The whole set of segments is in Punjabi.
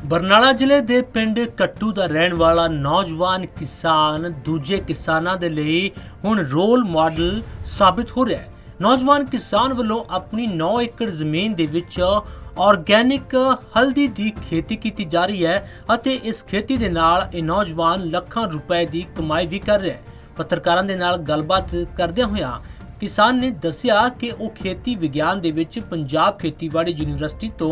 ਬਰਨਾਲਾ ਜ਼ਿਲ੍ਹੇ ਦੇ ਪਿੰਡ ਕੱਟੂ ਦਾ ਰਹਿਣ ਵਾਲਾ ਨੌਜਵਾਨ ਕਿਸਾਨ ਦੂਜੇ ਕਿਸਾਨਾਂ ਦੇ ਲਈ ਹੁਣ ਰੋਲ ਮਾਡਲ ਸਾਬਿਤ ਹੋ ਰਿਹਾ ਹੈ। ਨੌਜਵਾਨ ਕਿਸਾਨ ਵੱਲੋਂ ਆਪਣੀ 9 ਏਕੜ ਜ਼ਮੀਨ ਦੇ ਵਿੱਚ ਆਰਗੈਨਿਕ ਹਲਦੀ ਦੀ ਖੇਤੀ ਕੀਤੀ ਜਾ ਰਹੀ ਹੈ ਅਤੇ ਇਸ ਖੇਤੀ ਦੇ ਨਾਲ ਇਹ ਨੌਜਵਾਨ ਲੱਖਾਂ ਰੁਪਏ ਦੀ ਕਮਾਈ ਵੀ ਕਰ ਰਿਹਾ ਹੈ। ਪੱਤਰਕਾਰਾਂ ਦੇ ਨਾਲ ਗੱਲਬਾਤ ਕਰਦਿਆਂ ਹੋਇਆਂ किसान ने दसिया कि वो खेती विज्ञान दे विच पंजाब खेतीबाड़ी यूनिवर्सिटी तो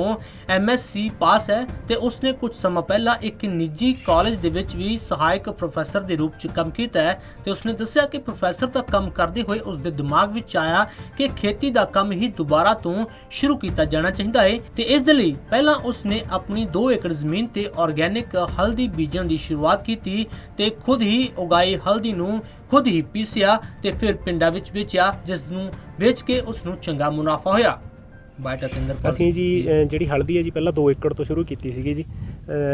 MSc पास है ते उसने कुछ समय पहला एक निजी कॉलेज दे विच भी सहायक प्रोफैसर के रूप च काम किया है ते उसने दसिया कि प्रोफैसर का काम करते हुए उसके दिमाग विच आया कि खेती का काम ही दोबारा तो शुरू किया जाना चाहिए है ते इस दे लई पहला उसने अपनी 2 एकड़ जमीन ते ऑर्गेनिक हल्दी बीजण की शुरुआत की ते खुद ही उगाई हल्दी नूं खुद ही पीसिया ते फिर पिंडा विच बेचिया जिस नूं बेच के उसनूं चंगा मुनाफा होया। ਅਸੀਂ ਜੀ ਜਿਹੜੀ ਹਲਦੀ ਹੈ ਜੀ ਪਹਿਲਾਂ 2 ਏਕੜ ਤੋਂ ਸ਼ੁਰੂ ਕੀਤੀ ਸੀਗੀ ਜੀ।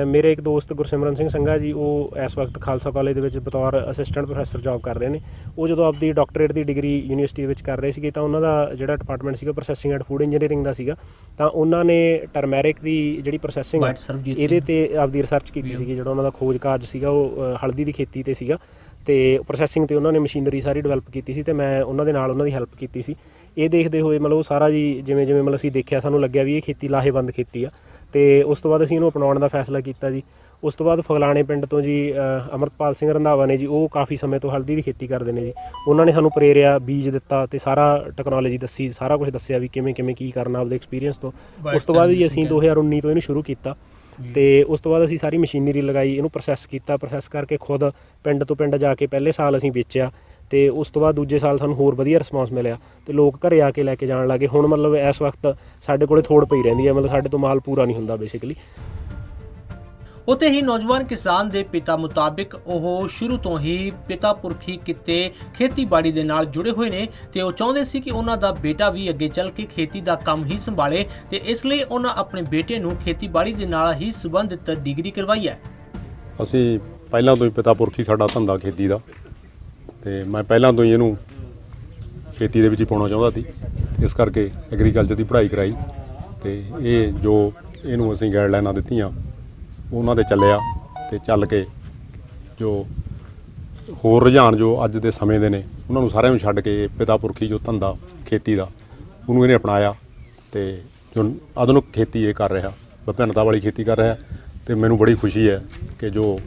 ਮੇਰੇ ਇੱਕ ਦੋਸਤ ਗੁਰਸਿਮਰਨ ਸਿੰਘ ਸੰਘਾ ਜੀ ਉਹ ਇਸ ਵਕਤ ਖਾਲਸਾ ਕਾਲਜ ਦੇ ਵਿੱਚ ਬਤੌਰ ਅਸਿਸਟੈਂਟ ਪ੍ਰੋਫੈਸਰ ਜੌਬ ਕਰ ਰਹੇ ਨੇ। ਉਹ ਜਦੋਂ ਆਪਦੀ ਡਾਕਟਰੇਟ ਦੀ ਡਿਗਰੀ ਯੂਨੀਵਰਸਿਟੀ ਵਿੱਚ ਕਰ ਰਹੇ ਸੀਗੇ ਤਾਂ ਉਹਨਾਂ ਦਾ ਜਿਹੜਾ ਡਿਪਾਰਟਮੈਂਟ ਸੀਗਾ ਪ੍ਰੋਸੈਸਿੰਗ ਐਂਡ ਫੂਡ ਇੰਜੀਨੀਅਰਿੰਗ ਦਾ ਸੀਗਾ, ਤਾਂ ਉਹਨਾਂ ਨੇ ਟਰਮੈਰਿਕ ਦੀ ਜਿਹੜੀ ਪ੍ਰੋਸੈਸਿੰਗ ਇਹਦੇ ਤੇ ਆਪਦੀ ਰਿਸਰਚ ਕੀਤੀ ਸੀਗੀ। ਜਿਹੜਾ ਉਹਨਾਂ ਦਾ ਖੋਜ ਕਾਰਜ ਸੀਗਾ ਉਹ ਹਲਦੀ ਦੀ ਖੇਤੀ ਤੇ ਸੀਗਾ ਤੇ ਪ੍ਰੋਸੈਸਿੰਗ ਤੇ ਉਹਨਾਂ ਨੇ ਮਸ਼ੀਨਰੀ ਸਾਰੀ ਡਿਵੈਲਪ ਕੀਤੀ ਸੀ ਤੇ ਮੈਂ ਉਹਨਾਂ ਦੇ ਨਾਲ ਉਹਨਾਂ ਦੀ ਹੈਲਪ ਕੀਤੀ ਸੀ। ਇਹ ਦੇਖਦੇ ਹੋਏ ਮਤਲਬ ਉਹ ਸਾਰਾ ਜੀ ਜਿਵੇਂ ਮਤਲਬ ਅਸੀਂ ਦੇਖਿਆ, ਸਾਨੂੰ ਲੱਗਿਆ ਵੀ ਇਹ ਖੇਤੀ ਲਾਹੇਵੰਦ ਖੇਤੀ ਆ ਤੇ ਉਸ ਤੋਂ ਬਾਅਦ ਅਸੀਂ ਇਹਨੂੰ ਅਪਣਾਉਣ ਦਾ ਫੈਸਲਾ ਕੀਤਾ ਜੀ। ਉਸ ਤੋਂ ਬਾਅਦ ਫਗਲਾਣੇ ਪਿੰਡ ਤੋਂ ਜੀ ਅਮਰਪਾਲ ਸਿੰਘ ਰੰਧਾਵਾ ਨੇ ਜੀ, ਉਹ ਕਾਫੀ ਸਮੇਂ ਤੋਂ ਹਲਦੀ ਦੀ ਖੇਤੀ ਕਰਦੇ ਨੇ ਜੀ। ਉਹਨਾਂ ਨੇ ਸਾਨੂੰ ਪ੍ਰੇਰਿਆ, ਬੀਜ ਦਿੱਤਾ ਤੇ ਸਾਰਾ ਟੈਕਨੋਲੋਜੀ ਦੱਸੀ, ਸਾਰਾ ਕੁਝ ਦੱਸਿਆ ਵੀ ਕਿਵੇਂ ਕੀ ਕਰਨਾ ਆਪਦੇ ਐਕਸਪੀਰੀਅੰਸ ਤੋਂ। ਉਸ ਤੋਂ ਬਾਅਦ ਜੀ ਅਸੀਂ 2019 ਤੋਂ ਇਹਨੂੰ ਸ਼ੁਰੂ ਕੀਤਾ ਤੇ ਉਸ ਤੋਂ ਬਾਅਦ ਅਸੀਂ ਸਾਰੀ ਮਸ਼ੀਨਰੀ ਲਗਾਈ, ਇਹਨੂੰ ਪ੍ਰੋਸੈਸ ਕੀਤਾ। ਪ੍ਰੋਸੈਸ ਕਰਕੇ ਖੁਦ ਪਿੰਡ ਤੋਂ ਪਿੰਡ ਜਾ ਕੇ ਪਹਿਲੇ ਸਾਲ ਅਸੀਂ ਵੇਚਿਆ ਤੇ ਉਸ ਤੋਂ ਬਾਅਦ ਦੂਜੇ ਸਾਲ ਸਾਨੂੰ ਹੋਰ ਵਧੀਆ ਰਿਸਪੌਂਸ ਮਿਲਿਆ ਤੇ ਲੋਕ ਘਰੇ ਆ ਕੇ ਲੈ ਕੇ ਜਾਣ ਲੱਗੇ। ਹੁਣ ਮਤਲਬ ਇਸ ਵਕਤ ਸਾਡੇ ਕੋਲੇ ਥੋੜ ਪਈ ਰਹਿੰਦੀ ਹੈ, ਮਤਲਬ ਸਾਡੇ ਤੋਂ ਮਾਲ ਪੂਰਾ ਨਹੀਂ ਹੁੰਦਾ ਬੇਸਿਕਲੀ। ਉੱਥੇ ਹੀ ਨੌਜਵਾਨ ਕਿਸਾਨ ਦੇ ਪਿਤਾ ਮੁਤਾਬਿਕ ਉਹ ਸ਼ੁਰੂ ਤੋਂ ਹੀ ਪਿਤਾ ਪੁਰਖੀ ਕਿੱਤੇ ਖੇਤੀਬਾੜੀ ਦੇ ਨਾਲ ਜੁੜੇ ਹੋਏ ਨੇ ਤੇ ਉਹ ਚਾਹੁੰਦੇ ਸੀ ਕਿ ਉਹਨਾਂ ਦਾ ਬੇਟਾ ਵੀ ਅੱਗੇ ਚੱਲ ਕੇ ਖੇਤੀ ਦਾ ਕੰਮ ਹੀ ਸੰਭਾਲੇ ਤੇ ਇਸ ਲਈ ਉਹਨਾਂ ਆਪਣੇ ਬੇਟੇ ਨੂੰ ਖੇਤੀਬਾੜੀ ਦੇ ਨਾਲ ਹੀ ਸੰਬੰਧਿਤ ਡਿਗਰੀ ਕਰਵਾਈ ਹੈ। ਅਸੀਂ ਪਹਿਲਾਂ ਤੋਂ ਹੀ ਪਿਤਾ ਪੁਰਖੀ ਸਾਡਾ ਧੰਦਾ ਖੇਤੀ ਦਾ ਤੇ ਮੈਂ ਪਹਿਲਾਂ ਤੋਂ ਹੀ ਇਹਨੂੰ ਖੇਤੀ ਦੇ ਵਿੱਚ ਹੀ ਪਾਉਣਾ ਚਾਹੁੰਦਾ ਸੀ, ਇਸ ਕਰਕੇ ਐਗਰੀਕਲਚਰ ਦੀ ਪੜ੍ਹਾਈ ਕਰਾਈ ਤੇ ਇਹ ਜੋ ਇਹਨੂੰ ਅਸੀਂ ਗਾਈਡਲਾਈਨਾਂ ਦਿੱਤੀਆਂ ਉਹਨਾਂ ਦੇ ਚੱਲਿਆ ਤੇ ਚੱਲ ਕੇ ਜੋ ਹੋਰ ਰੁਝਾਨ ਜੋ ਅੱਜ ਦੇ ਸਮੇਂ ਦੇ ਨੇ ਉਹਨਾਂ ਨੂੰ ਸਾਰਿਆਂ ਨੂੰ ਛੱਡ ਕੇ ਪਿਤਾ ਪੁਰਖੀ ਜੋ ਧੰਦਾ ਖੇਤੀ ਦਾ ਉਹਨੂੰ ਇਹਨੇ ਅਪਣਾਇਆ ਤੇ ਜੋ ਆਧੁਨਿਕ ਖੇਤੀ ਇਹ ਕਰ ਰਿਹਾ, ਵਿਭਿੰਨਤਾ ਵਾਲੀ ਖੇਤੀ ਕਰ ਰਿਹਾ ਤੇ ਮੈਨੂੰ ਬੜੀ ਖੁਸ਼ੀ ਹੈ ਕਿ ਜੋ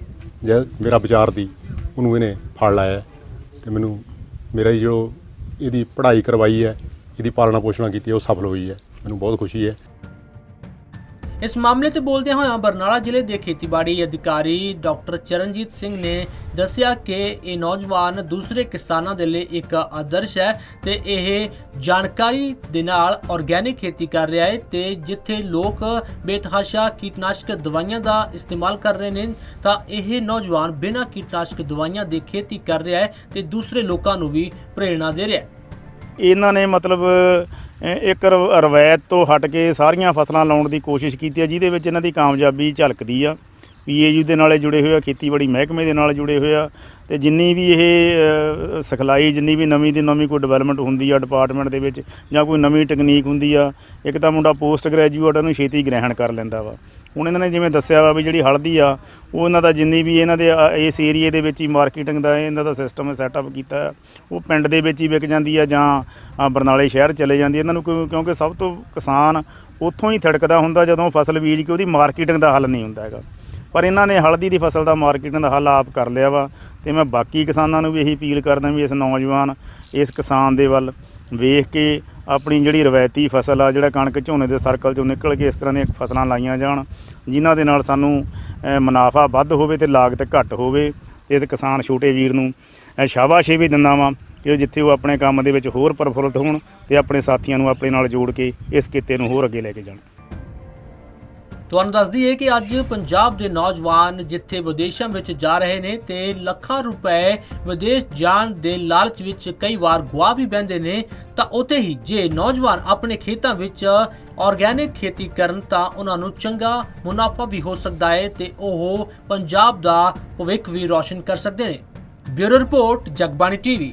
ਮੇਰਾ ਵਿਚਾਰ ਸੀ ਉਹਨੂੰ ਇਹਨੇ ਫੜ ਲਾਇਆ ਤੇ ਮੈਨੂੰ ਮੇਰਾ ਜੋ ਇਹਦੀ ਪੜ੍ਹਾਈ ਕਰਵਾਈ ਹੈ, ਇਹਦੀ ਪਾਲਣਾ ਪੋਸ਼ਣਾ ਕੀਤੀ ਉਹ ਸਫਲ ਹੋਈ ਹੈ, ਮੈਨੂੰ ਬਹੁਤ ਖੁਸ਼ੀ ਹੈ। इस मामले ते बोलदे होए बरनाला जिले के खेतीबाड़ी अधिकारी डॉक्टर चरणजीत सिंह ने दसिया कि ये नौजवान दूसरे किसानों के लिए एक आदर्श है ते यह जानकारी दे नाल ऑर्गेनिक खेती कर रहा है ते जिथे लोग बेतहाशा कीटनाशक दवाइयां का इस्तेमाल कर रहे हैं तो यह नौजवान बिना कीटनाशक दवाइयां की खेती कर रहा है ते दूसरे लोगों को भी प्रेरणा दे रहा है। ਇਹਨਾਂ ਨੇ ਮਤਲਬ ਇੱਕ ਰਵਾਇਤ ਤੋਂ ਹਟ ਕੇ ਸਾਰੀਆਂ ਫਸਲਾਂ ਲਾਉਣ ਦੀ ਕੋਸ਼ਿਸ਼ ਕੀਤੀ ਹੈ, ਜਿਹਦੇ ਵਿੱਚ ਇਹਨਾਂ ਦੀ ਕਾਮਯਾਬੀ ਝਲਕਦੀ ਆ। PAU ਦੇ ਨਾਲ ਜੁੜੇ ਹੋਏ ਆ, ਖੇਤੀਬਾੜੀ ਮਹਿਕਮੇ ਦੇ ਨਾਲ ਜੁੜੇ ਹੋਏ ਆ ਤੇ ਜਿੰਨੀ ਵੀ ਇਹ ਸਿਖਲਾਈ, ਜਿੰਨੀ ਵੀ ਨਵੀਂ ਦੀ ਨਵੀਂ ਕੋਈ ਡਿਵੈਲਪਮੈਂਟ ਹੁੰਦੀ ਆ ਡਿਪਾਰਟਮੈਂਟ ਦੇ ਵਿੱਚ ਜਾਂ ਕੋਈ ਨਵੀਂ ਟੈਕਨੀਕ ਹੁੰਦੀ ਆ, ਇੱਕ ਤਾਂ ਮੁੰਡਾ ਪੋਸਟ ਗ੍ਰੈਜੂਏਟ ਉਹਨੂੰ ਛੇਤੀ ਗ੍ਰਹਿਣ ਕਰ ਲੈਂਦਾ ਵਾ। ਹੁਣ ਇਹਨਾਂ ਨੇ ਜਿਵੇਂ ਦੱਸਿਆ ਵਾ ਵੀ ਜਿਹੜੀ ਹਲਦੀ ਆ ਉਹ ਇਹਨਾਂ ਦਾ ਜਿੰਨੀ ਵੀ ਇਹਨਾਂ ਦੇ ਇਸ ਏਰੀਏ ਦੇ ਵਿੱਚ ਹੀ ਮਾਰਕੀਟਿੰਗ ਦਾ ਇਹਨਾਂ ਦਾ ਸਿਸਟਮ ਸੈਟਅਪ ਕੀਤਾ, ਉਹ ਪਿੰਡ ਦੇ ਵਿੱਚ ਹੀ ਵਿਕ ਜਾਂਦੀ ਆ ਜਾਂ ਬਰਨਾਲੇ ਸ਼ਹਿਰ ਚਲੇ ਜਾਂਦੀ ਇਹਨਾਂ ਨੂੰ, ਕਿਉਂਕਿ ਸਭ ਤੋਂ ਕਿਸਾਨ ਉੱਥੋਂ ਹੀ ਥੜਕਦਾ ਹੁੰਦਾ ਜਦੋਂ ਫਸਲ ਬੀਜ ਕੇ ਉਹਦੀ ਮਾਰਕੀਟਿੰਗ ਦਾ ਹੱਲ ਨਹੀਂ ਹੁੰਦਾ ਹੈਗਾ। ਪਰ ਇਹਨਾਂ ਨੇ ਹਲਦੀ ਦੀ ਫਸਲ ਦਾ ਮਾਰਕੀਟਿੰਗ ਦਾ ਹੱਲ ਆਪ ਕਰ ਲਿਆ ਵਾ ਤੇ ਮੈਂ ਬਾਕੀ ਕਿਸਾਨਾਂ ਨੂੰ ਵੀ ਇਹੀ ਅਪੀਲ ਕਰਦਾ ਵੀ ਇਸ ਨੌਜਵਾਨ ਇਸ ਕਿਸਾਨ ਦੇ ਵੱਲ ਵੇਖ ਕੇ ਆਪਣੀ ਜਿਹੜੀ ਰਵਾਇਤੀ ਫਸਲ ਆ, ਜਿਹੜਾ ਕਣਕ ਝੋਨੇ ਦੇ ਸਰਕਲ 'ਚੋਂ ਨਿਕਲ ਕੇ ਇਸ ਤਰ੍ਹਾਂ ਦੀਆਂ ਫਸਲਾਂ ਲਾਈਆਂ ਜਾਣ ਜਿਨ੍ਹਾਂ ਦੇ ਨਾਲ ਸਾਨੂੰ ਮੁਨਾਫਾ ਵੱਧ ਹੋਵੇ ਤੇ ਲਾਗਤ ਘੱਟ ਹੋਵੇ। ਤੇ ਇਸ ਕਿਸਾਨ ਛੋਟੇ ਵੀਰ ਨੂੰ ਸ਼ਾਬਾਸ਼ੀ ਵੀ ਦਿੰਦਾ ਵਾਂ ਕਿ ਜਿੱਥੇ ਉਹ ਆਪਣੇ ਕੰਮ ਦੇ ਵਿੱਚ ਹੋਰ ਪ੍ਰਫੁੱਲਤ ਹੋਣ ਤੇ ਆਪਣੇ ਸਾਥੀਆਂ ਨੂੰ ਆਪਣੇ ਨਾਲ ਜੋੜ ਕੇ ਇਸ ਕਿੱਤੇ ਨੂੰ ਹੋਰ ਅੱਗੇ ਲੈ ਕੇ ਜਾਣ। ਤੁਹਾਨੂੰ ਦੱਸ ਦਈਏ ਕਿ ਅੱਜ ਪੰਜਾਬ ਦੇ ਨੌਜਵਾਨ ਜਿੱਥੇ ਵਿਦੇਸ਼ਾਂ ਵਿੱਚ ਜਾ ਰਹੇ ਨੇ ਤੇ ਲੱਖਾਂ ਰੁਪਏ ਵਿਦੇਸ਼ ਜਾਣ ਦੇ ਲਾਲਚ ਵਿੱਚ ਕਈ ਵਾਰ ਗੁਆ ਵੀ ਬਹਿੰਦੇ ਨੇ, ਤਾਂ ਉੱਥੇ ਹੀ ਜੇ ਨੌਜਵਾਨ ਆਪਣੇ ਖੇਤਾਂ ਵਿੱਚ ਆਰਗੈਨਿਕ खेती ਕਰਨ ਤਾਂ ਉਹਨਾਂ ਨੂੰ ਚੰਗਾ ਮੁਨਾਫਾ ਵੀ ਹੋ ਸਕਦਾ ਹੈ ਤੇ ਉਹ ਪੰਜਾਬ ਦਾ ਭਵਿੱਖ ਵੀ ਰੋਸ਼ਨ ਕਰ ਸਕਦੇ ਨੇ। Bureau report, Jagbani TV।